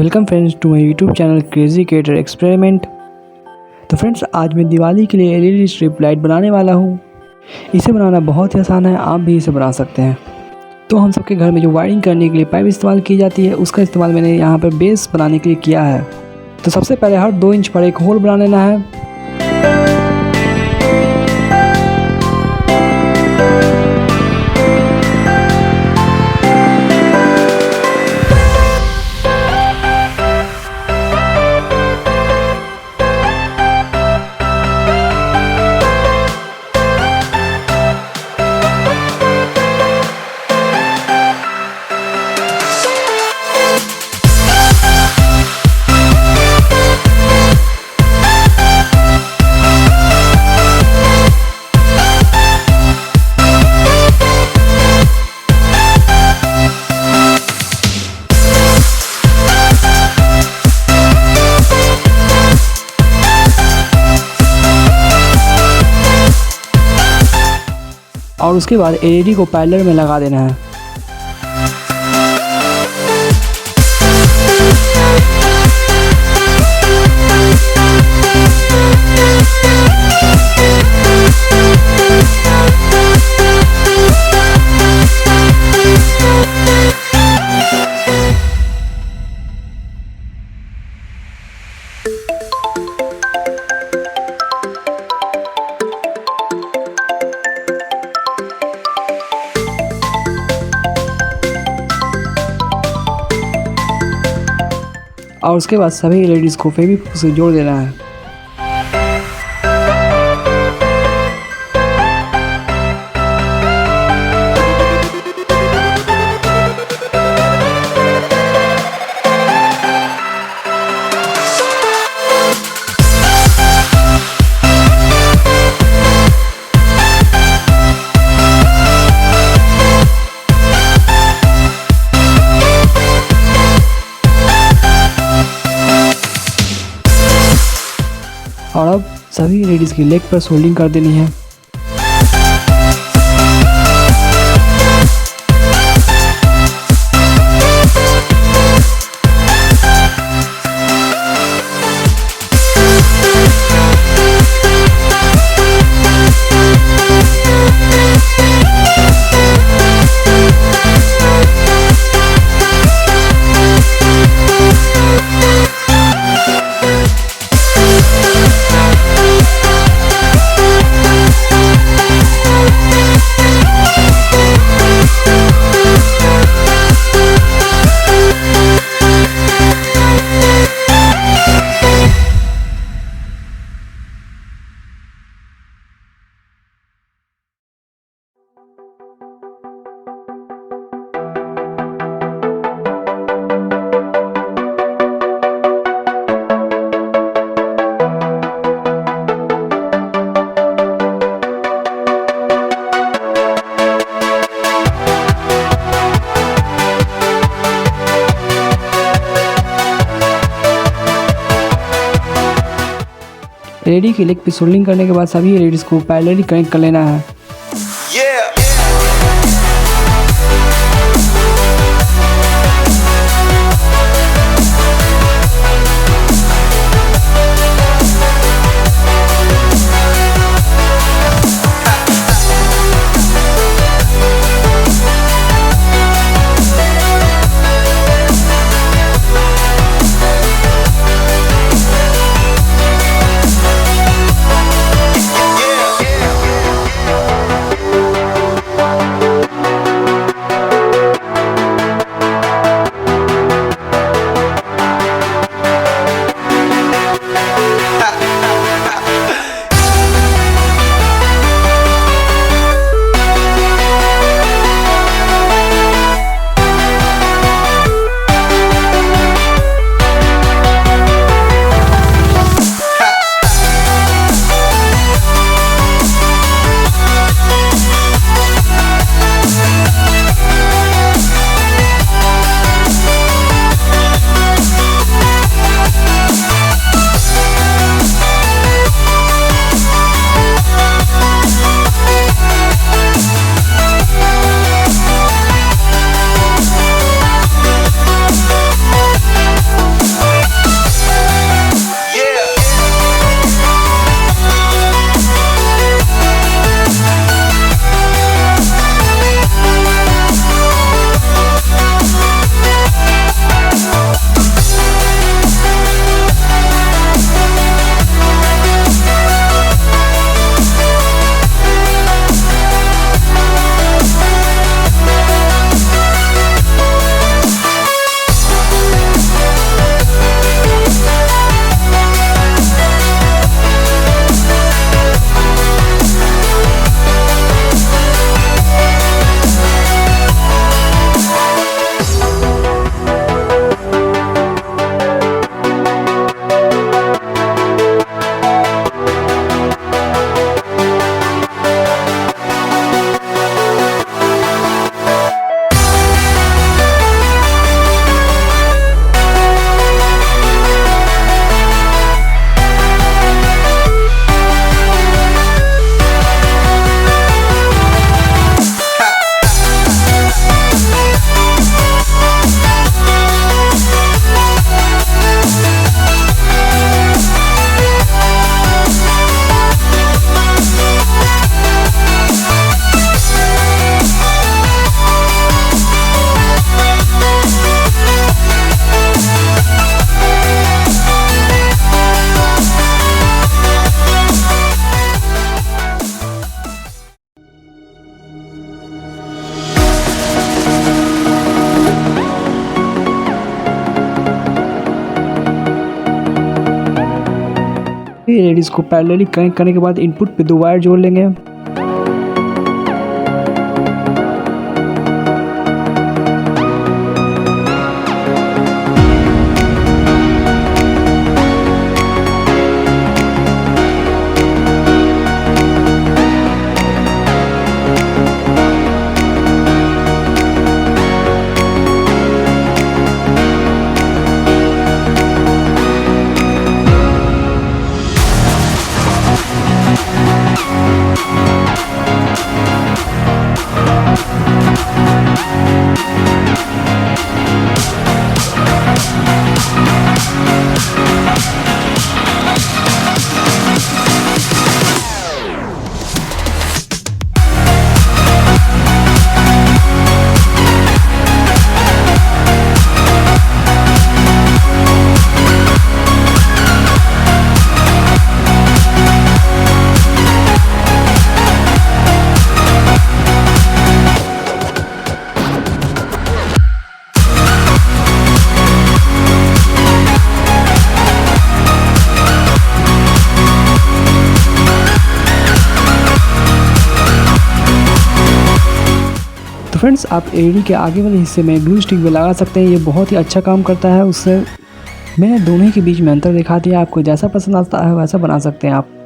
Welcome friends to my YouTube channel crazy creator experiment. तो friends, आज मैं दिवाली के लिए एलईडी स्ट्रिप लाइट बनाने वाला हूँ। इसे बनाना बहुत ही आसान है, आप भी इसे बना सकते हैं। तो हम सबके घर में जो वायरिंग करने के लिए पाइप इस्तेमाल की जाती है, उसका इस्तेमाल मैंने यहाँ पर बेस बनाने के लिए किया है। तो सबसे पहले हर 2 इंच पर एक होल बना लेना है। और उसके बाद एलईडी को पैरेलल में लगा देना है। और उसके बाद सभी एलईडीज़ को फेवी से जोड़ देना है। और अब सभी एलईडीज़ की लेग पर सोल्डिंग कर देनी है। एलईडी की लेग पे सोल्डिंग करने के बाद सभी एलईडीज़ को पैरेलली कनेक्ट कर लेना है। एलईडीज़ को पैरेलली कनेक्ट करने के बाद इनपुट पे 2 वायर जोड़ लेंगे। फ्रेंड्स, आप एलईडी के आगे वाले हिस्से में ग्लू स्टिक भी लगा सकते हैं, ये बहुत ही अच्छा काम करता है। उससे मैंने दोनों के बीच में अंतर दिखा दिया, आपको जैसा पसंद आता है वैसा बना सकते हैं आप।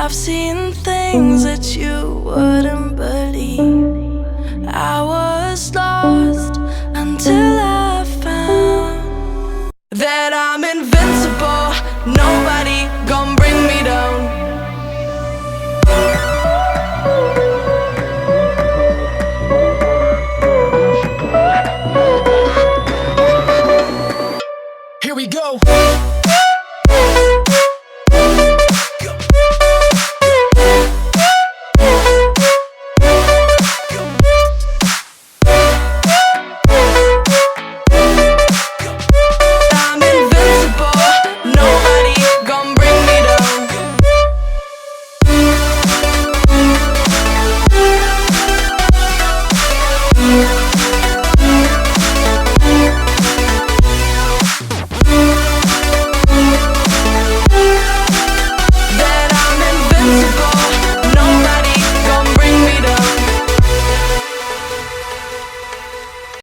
I've seen things that you wouldn't believe. I was lost until I found that I'm invincible. Nobody gon' bring me down. Here we go.